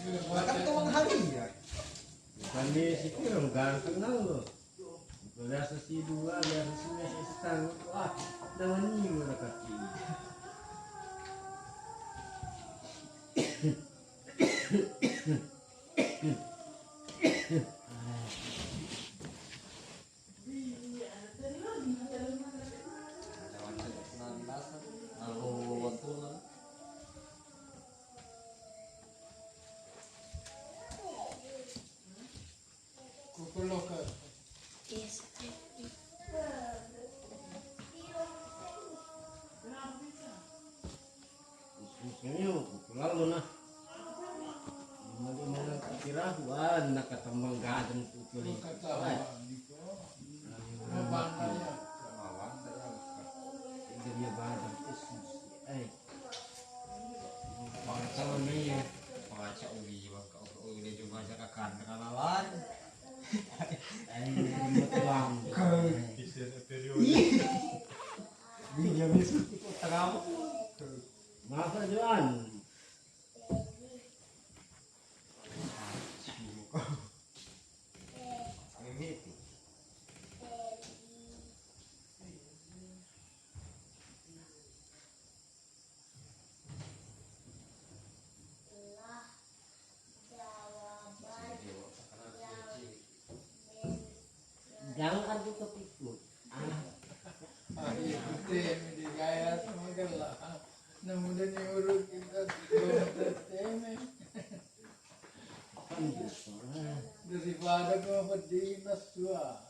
Kan tuang hari ya. Bukan di situ yang gak kenal loh. Biasa si dua, biasa si setang. Wah, namanya gimana kaki? Ini lalu nah, mana kira wah nak ketemu gadeng tu kulit. Dia badan Yesus. Bangsa ni baca uji bangka uji cuma cakakan kenalan. Betulang. Dia besok ikut terang. Masa Joan? Jangan adu kepikut. Digaya sama gelah. Namun dia urut kita teme. Daripada kau berdinas tua.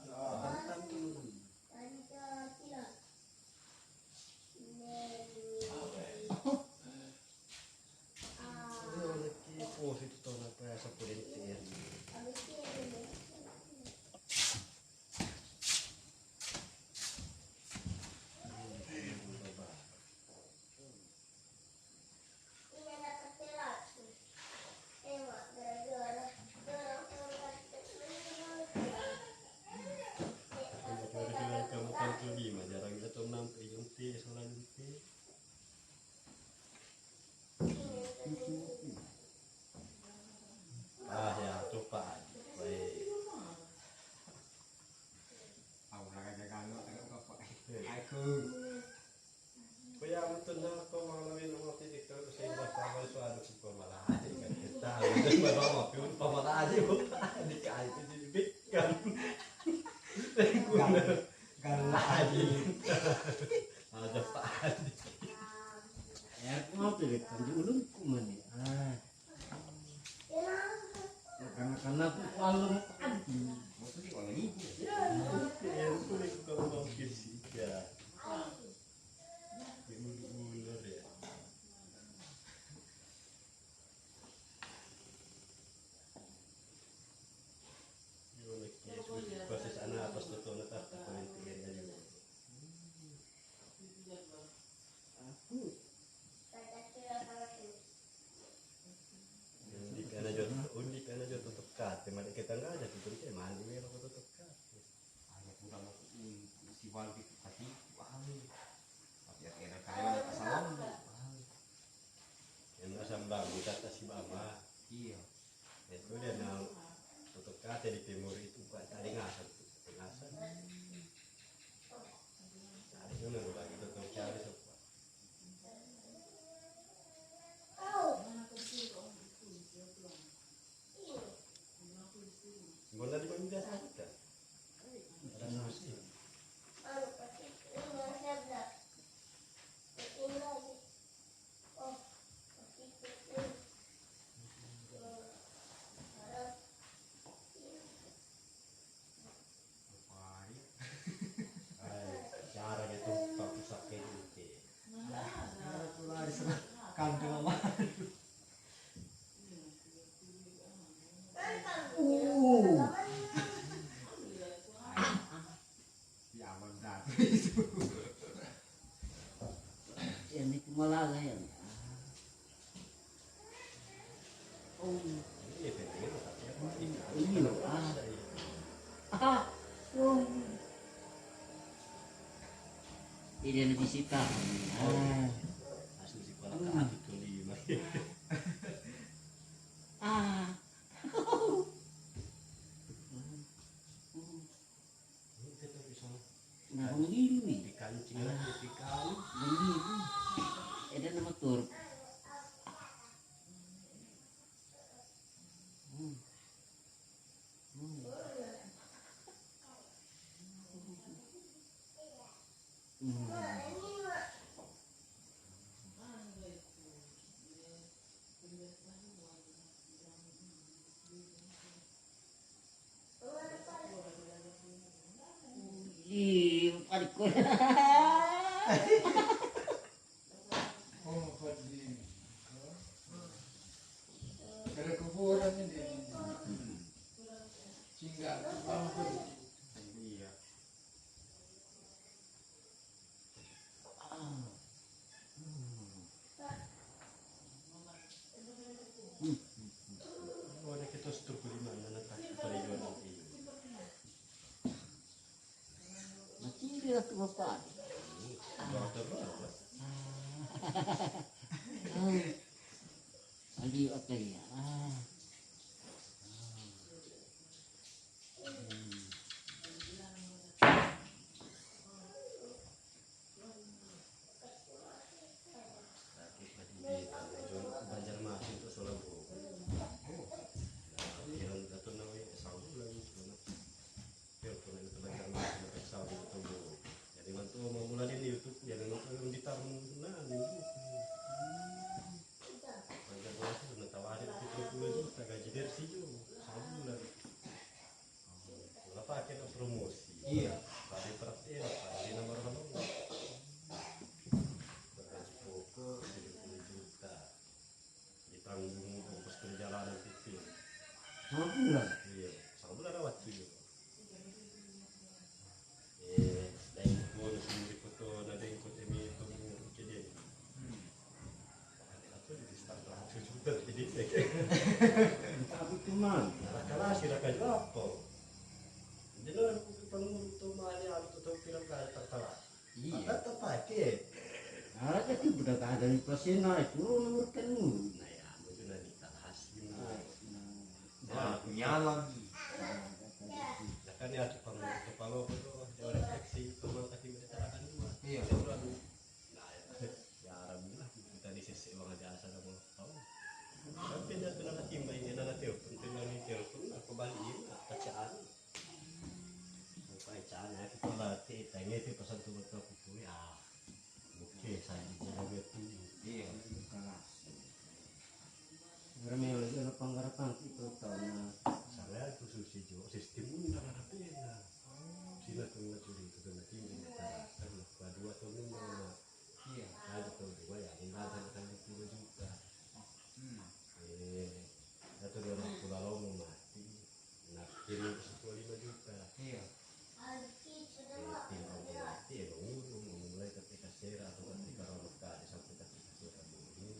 Ya, coba. Baik. Aku Kaya betul na ako malamig ng mga titikal ko sa iba sa mga suado sa pamalahan. Kita, bawa pun pamalahan mo. Di kahit dibitkan. galadi. Ada pa. Ya, mau pilih kanji ulun kumani. Karena aku kalau pagi. Maksudnya kalau ini Ya, kulit kalau mau fisika. Ular ya. Proses anak atas betul natap penelitian aja. Aku. Undi karena jauh tutup kat. Memang kita nggak ada tutup kat. Mana ini orang tutup kat. hanya kurang si Waldi hati paham. Tapi ada kaya kesalahan paham. Yang sambang kita kasih bama. Iya. Itu dia nang tutup kat di timur itu pak tadi ngasar. Ngasar. Tadi itu nang lagi tutup cari sopa. Guna di mana biasa kita? Ada nasi. Cara gitu tak usah kayak gitu. Kandang apa? Ya benar itu. Ini kemalaga yan. Oh, ini loh. Oh. Ini yang disita. Asli si pala ka 5. adikku. Oh, Fadli. Ada kuburan ini. Singgah Bang Fadli. Iya. Oh, ada kita stok di mana letak perjuangan nanti. Masih dia tu bapak. Dokter apa? Adi okey ya. Sakit lagi di Banjarmasin itu Solo. Yang satu namanya Saudi lagi Solo. Ya, kalau itu Banjarmasin itu Saudi itu. Jadi mantu mau mulai di YouTube, ya mantu yang ditaruh nah di Banjarmasin udah tawarin 70 juta gaji dari situ. Saudi lagi. Nggak pakai promosi. Iya. Tadi perhatiin, tadi nomor nomor. Gaji pokok 70 juta. Ditanggung ongkos perjalanan TV. Alhamdulillah. Iya, sama bulan ada waktu juga. Dan pun sendiri foto ada yang ikut ini itu mungkin atau di start langsung juga jadi Tapi cuman kalah sih rakyat apa? Jadi aku ketemu tuh mahal aku tuh film kayak tertawa. iya. Ada pakai. Ada tu budak ada di pasien naik turun urutkan mulu. Nah ya, mungkin nanti tak hasil. Nah, punya lagi. Ya kan ya tukang kepala itu jauh refleksi teman kasih bercarakan dua. Iya. Nah ya alhamdulillah kita di sisi uang aja asal kamu tahu. Tapi dia benar timba ini nana telepon, tinggal ni telepon aku balikin bacaan. Bacaan ya kita latih tanya itu pesan tuh betul aku ya. Oke saya jaga itu. Iya. Ramai lagi ada penggarapan itu tahun. Saya itu susi jo sistem undang ada pena. Sila tuh nggak curi itu kena tinggi kan dua tahun undang. Iya. Ada tuh dua ya undang ada kan 10 juta. Atau dia orang pulau mau mati. Nah kirim ke 5 juta. Iya. Tinggal mati ya ngurung mulai ketika sera atau ketika orang kaya sampai ketika sera dulu.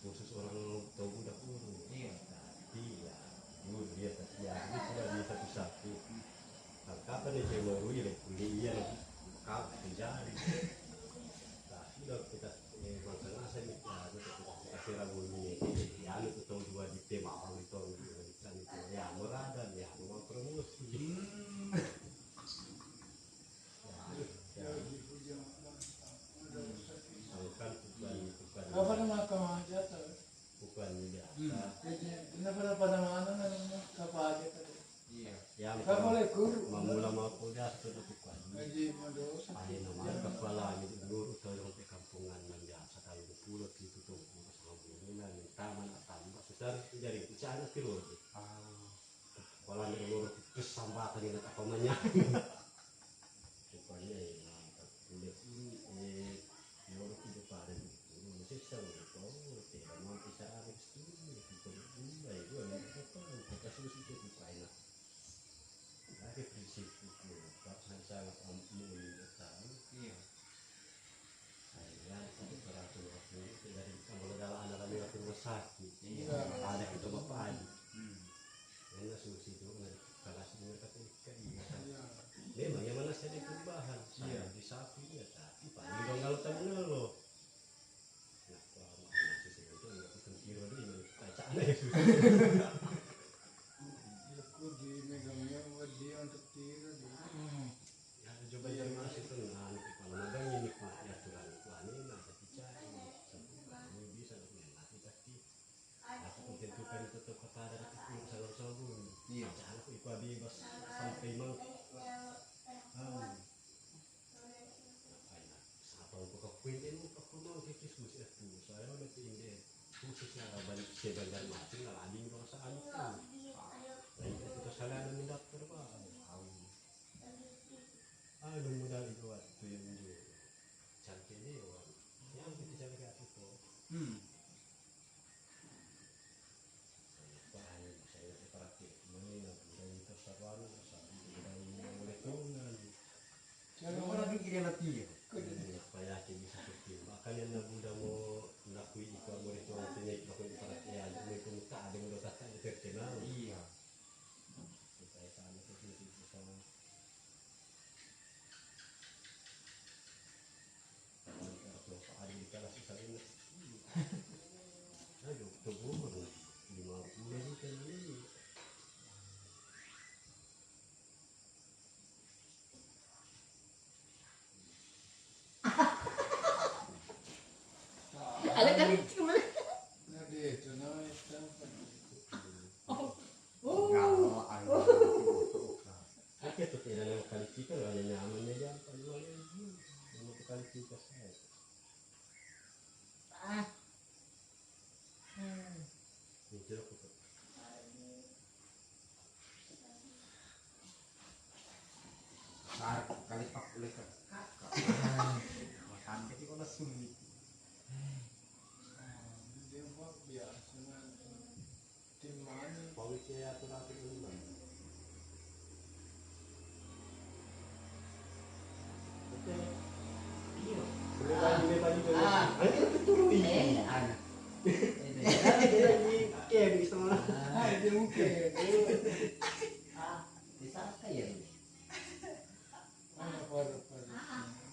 Khusus orang tahu udah urung. Iya. Tapi ya dulu dia ya ini sudah di satu-satu. Nah, kapan nih saya mau kuliah kapan menjadi. Nah sudah kita masalah saya nih ya kita sera bunyi ya itu tahu dua di tema orang itu kan itu ya murah dan ya mau promosi. Kapan makam aja tuh? Bukan biasa. Jadi, kenapa pada mana namanya kapal aja tadi? Iya. Yang Kamu boleh guru. mamula mau kuliah sudah bukan. Gaji madosa. Ada nama kepala itu dulu tolong ke kampungan yang biasa kalau di pulau itu tuh sama bunga nih taman tambah susah jadi bicara kilo. Kalau ada luar itu sambatan ini apa namanya? Pokoknya ya kuliah ini luar itu pada itu masih seru tuh tidak mau bisa ada studi itu ya itu ada apa kita susu itu enak. Ada prinsip itu tak sangat ampun tahu. Iya. Saya itu peraturan waktu itu dari kalau ada lewat rumah sakit. Iya. Ada itu bapak aja. Hmm. Ini susi itu kelas mereka ketika memang yang mana saya di perubahan saya di sapi ya tapi paling dong kalau tahu lo nah kalau susi itu nggak ikut kiro dulu kacaan ya susi Aku di megang-megang dia untuk tiru dia. ya coba yang masih itu nah kalau magang ini pak ya tuhan ini nah tapi cari ini bisa nanti tapi aku menentukan itu kepada itu salur-salur Iya. jangan aku ikut bebas sampai mau apa untuk kekuatan itu aku mau diskusi itu saya udah tinggal khususnya balik sebagian macam lah ada yang perasaan itu nah itu kita salah ada daftar pak belum modal itu waktu yang di cantik ini yang kita cari ke atas itu. Saya seperti mana dari persatuan dari mulai tungan. Kalau orang pikir dia mati ya. Supaya kita bisa seperti makanya nak muda mau nakui itu mau itu artinya nakui perhatian itu tak ada muda kata itu terkenal. Iya. Supaya sana itu bisa ada di kelas ini. Ayo, tunggu 50 ini kan ini. Ada kali cuma. Nah, itu namanya tempat. Kalau ayo. Oke, tuh tidak ada kali kita hanya nyamannya jam paling ini. Mau kali kita saya. Itu aku tuh. Kali pak boleh ke kakak. Makan jadi kalau sumit. Dia buat biasa tim mana? Polisi atur dulu bang. Oke. Iya. Boleh bagi dulu. Ini betul ini. Anak. Dia lagi game sama. Dia mungkin. Bisa kaya ini. Pada.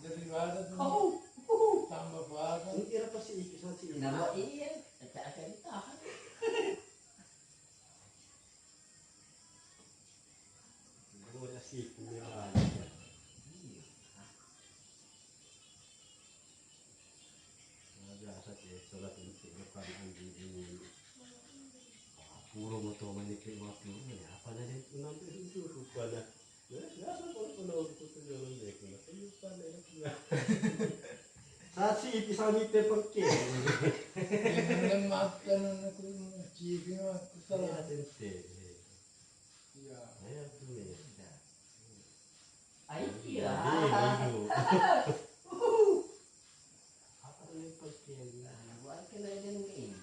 Jadi ada Oh. tambah pada. Ini kira pasti ikut sih. Nama iya. Acak-acak ditahan. Mau kasih punya. Biasa sih sholat untuk berkali ini. Puro motor menikmati waktu ini apa ada itu nanti itu rupanya. Biasa kalau itu jalan dek. Lupa deh. Sasi pisang itu pergi. Yang makan aku cibi aku salah. Iya. Ayo tuh ya. Iya. Apa ini pergi? Buat kena ini.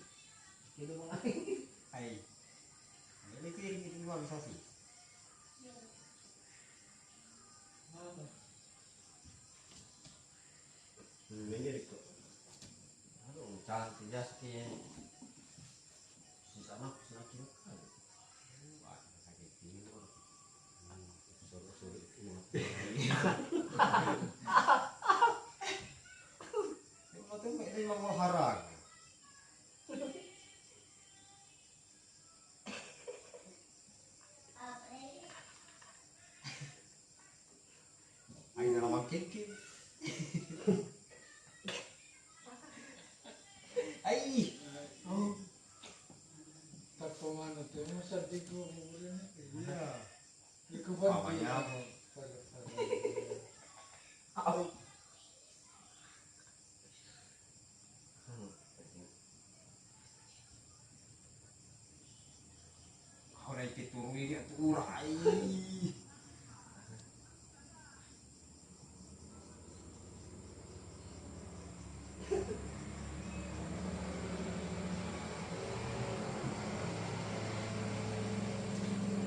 Kita mau Hai. Ini kirim itu dua bisa sih. Ini kok. Aduh, jangan tidak sekian. Susah nak semakin kan. Wah, sakit ini loh. Suruh itu. Ini tuh ini mau harang. Ayo dalam makin. Ai. Oh. Tak pemana tu, masa diku bulan ni. Iya. Diku pun. Banyak. Orang itu turun dia turai.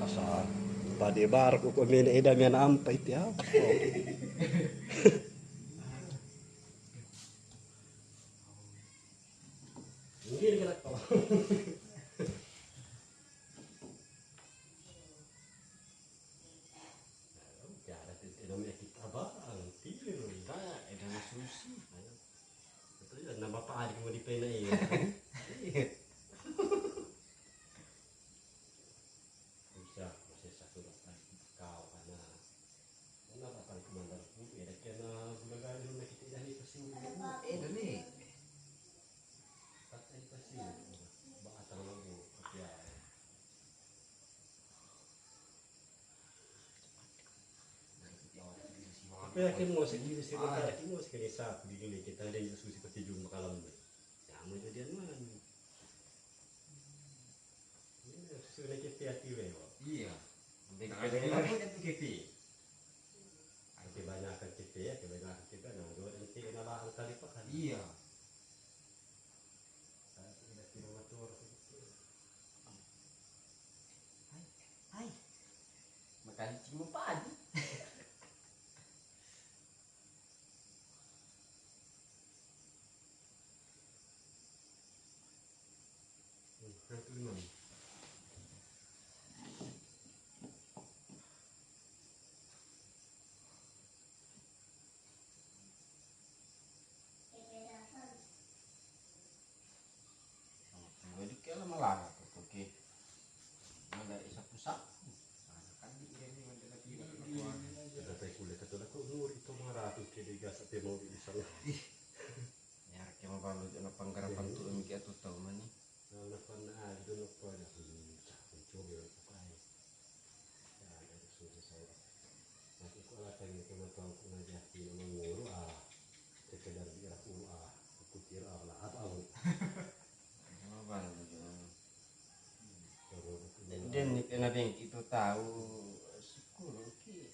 Asa tadi bar ko min eda men ampa itu ya. Mungkin kena kau. Cara itu namanya kita bang, tidur. Kita ada susi. Betul ya, nama Pak Adi mau dipenai. Bisa proses satu dapat kau karena apa kemana pun ada kena bulan rumah kita dah ni pasti Nih. tak ada pasti bahasa lagu ya. Apa yakin mau segini sih kita yakin mau sekali sah di sini kita ada yang susi pasti jumpa kalam ni. Ya mau jadi mana? Ini sudah kita hati lewa. Iya. Sampai kadang-kadang pun itu gitu. Ada banyak kali pakan. Iya. Ada kilometer. Hai. Makan cimo pagi. Itu enam. Jadi kalau malah oke. Ada isa pusat. Kan ini ada lagi. Sudah saya kuliah ketua aku itu marah tuh kiri gas tapi mau bisa lah. Ya kayak mau kalau jangan penggarapan tuh ini kayak tuh tahu mana. Nah, pernah itu lupa ya. Coba pakai. Ya ada sudah saya. Nanti kalau ada yang cuma tahu pengajar di menguru sekedar biar aku kira lah apa. Dan nabi itu tahu sekolah ki.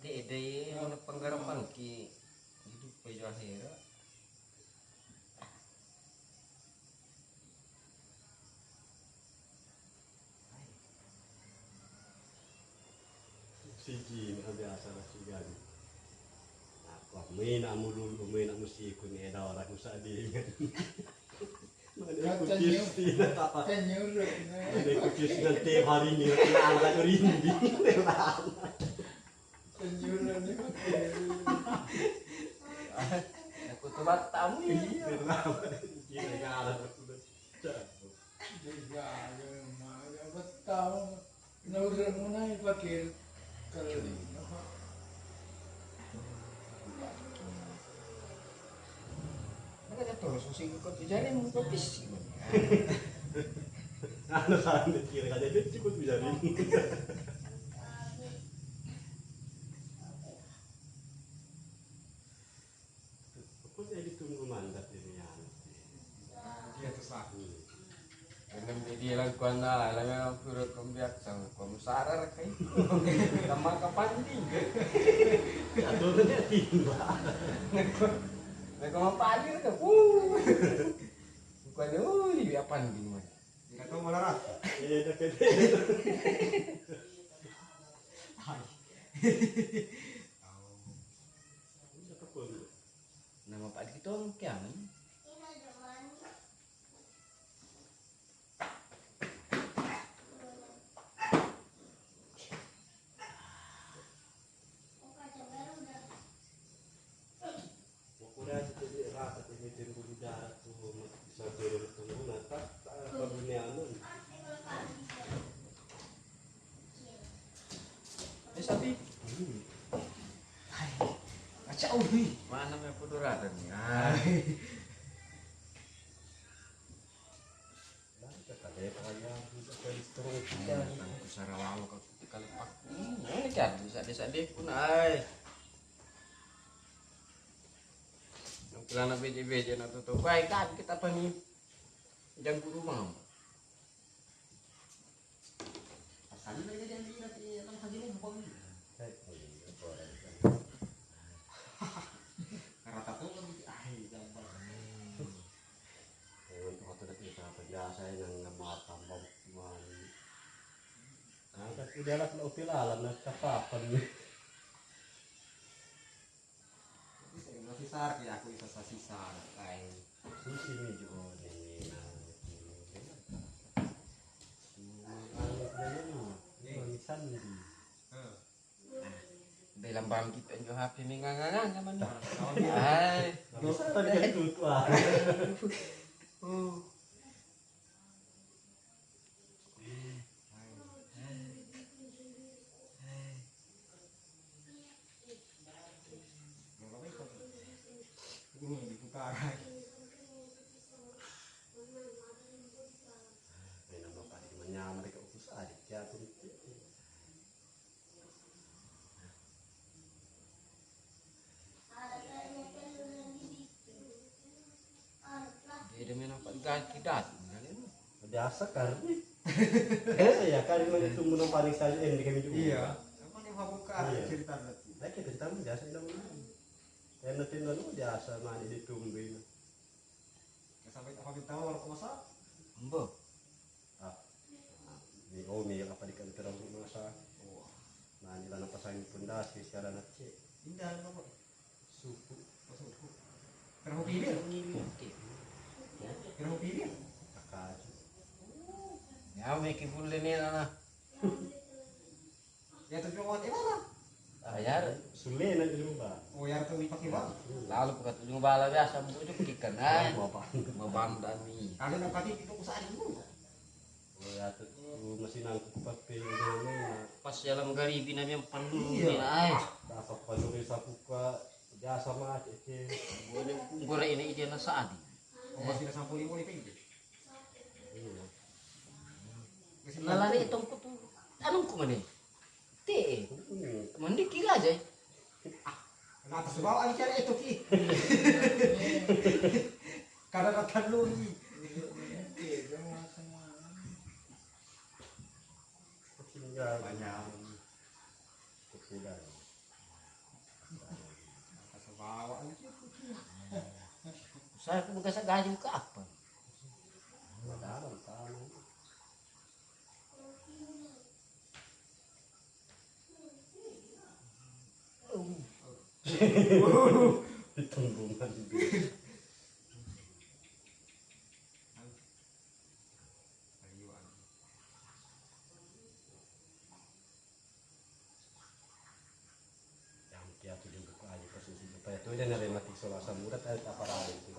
Dede mana penggarapan ki hidup pejo akhirnya. Siji biasa lah si gani. Aku main amu dulu main amu si kun eda orang usah di. Mana aku kisti apa? Nyurut. Mana aku kisti nanti hari ini angkat rindi. Nyurut ni Aku tuh batam Iya. Iya ngalah aku dah. Jaga ya betul. Nurut mana pakai kalau apa? Mereka terus musik ikut jadi mau kopis. Anu kan kira aja dia cukup bisa nih. Aku jadi tunggu mandat ini ya. Dia tuh sah. Dengan dia lakukan lah, memang pura kombiak sama komisarar kayak sama kapandi. Aturannya timba. Mereka mau pagi kan, bukannya, ini apa nih mas? Nggak tahu malah rasa. Iya dekat. Nama Pak Diki tuh kian. Udah jadi rata ini timbul darat tuh bisa turun tunggu nata pembunianun. Sapi. Kacau nih. Mana namanya puduratan nih? Tangku Sarawak kali pak. Ini kan bisa deh pun ay. Kelana beje-beje na tutup. Baik kan kita apa nih? Jangan guru mau. Pasalnya lagi jangan lihat dalam hadirin bukan. Karena tahu kan ay gambar. Untuk waktu kita biasa yang nama tambah mani. Nah, tapi dia lah kalau pilalan nak kapapan ni. Masih sar ya aku bisa sisa kain. Susi ni juga ni. Sandi. Dalam barang kita juga HP mengangan zaman ni. Ay. Bisa tadi kan tutu ah. Nama pasti menyamar ke ukus adik jatuh. Dia main apa ganti dat. Biasa kan? Ya kali itu menung paling saja yang di kami juga. Iya. Apa nih buka Iya. cerita berarti? Baik kita tahu biasa dalam. Tenda biasa mandi ditumbuhin. Sampai apa kita tahu orang masak? Embo. Ni Omi yang apa di kantor masa. Mandi lana pasangin pondasi secara nace. Indah apa? Suku Masuk. Kerana pilih. Kerana pilih. akaj. Ya meki bulle ni na. Ya tu cuma mana? Ayar Sule na di rumah. Oh ya tu dipakai bang. lalu buka ujung bala biasa bujuk ikan ay. Bapak. Mabandani. Kalau nak kati itu usaha dulu. Oh ya tu masih nangkep pape na. Pas dalam garibi na yang pandu Iya. ni ay. Dapat panuri sapuka biasa mah cece. Boleh gore ini ide na saadi. Oh masih ada sampul ini itu. Iya. Nalani itong kutu. Anong ko man eh? Te. Mandi kira aja. Nah atas bawah ini cari itu ki. Karena kata lu ni. Tinggal banyak. Ketiga. Atas bawah ini. Saya ko buka sa gaji ka apa? Madaram tanah. Tunggungan itu. Yang dia tu juga aja posisi supaya tu dia nerima isolasi muda tapi tak parah itu.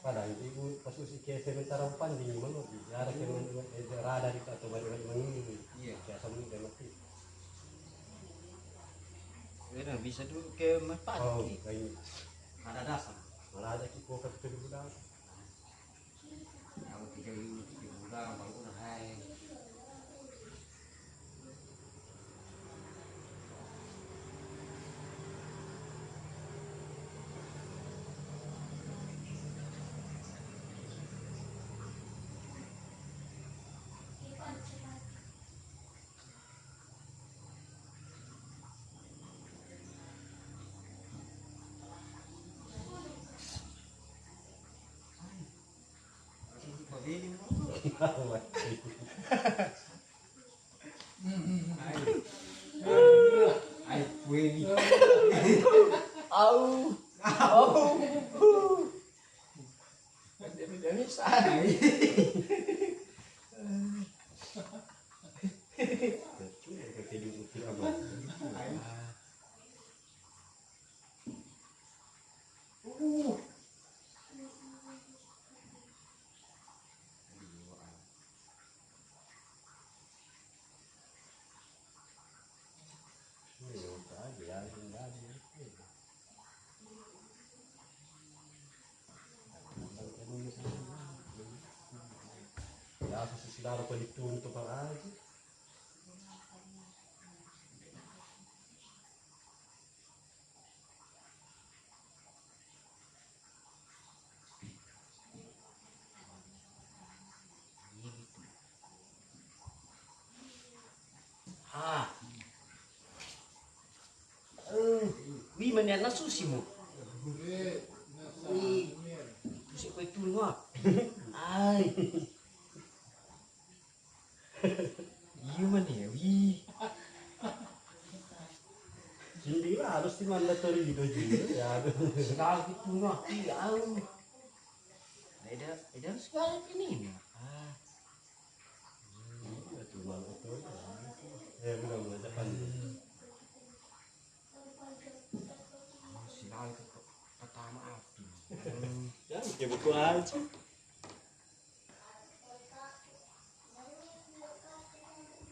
Padahal ibu posisi ke sementara panding mana biar ke rada di atau bagaimana ini. Iya. Biasa muda mati. Wala bisa dulu ke mapat. Oh, kayak Ada dasar. malah ada kiko ke tu budak. Yang tiga bulan baru nak hai. Pavilion mo. Ay, pwede. Au. Au. Dami sana. Ya, susidara ko dituntut para aja. Ah. Wi mana susi mo. Susi ko itu no. Ay. Iya mana ya wi. Hindi lah harus di mandatory gitu juga ya. Sekali itu no. Iya. Ada sekali ini. Ah. Cuma itu. Ya mudah Jepang. Sekali itu pertama api. Ya, buku aja.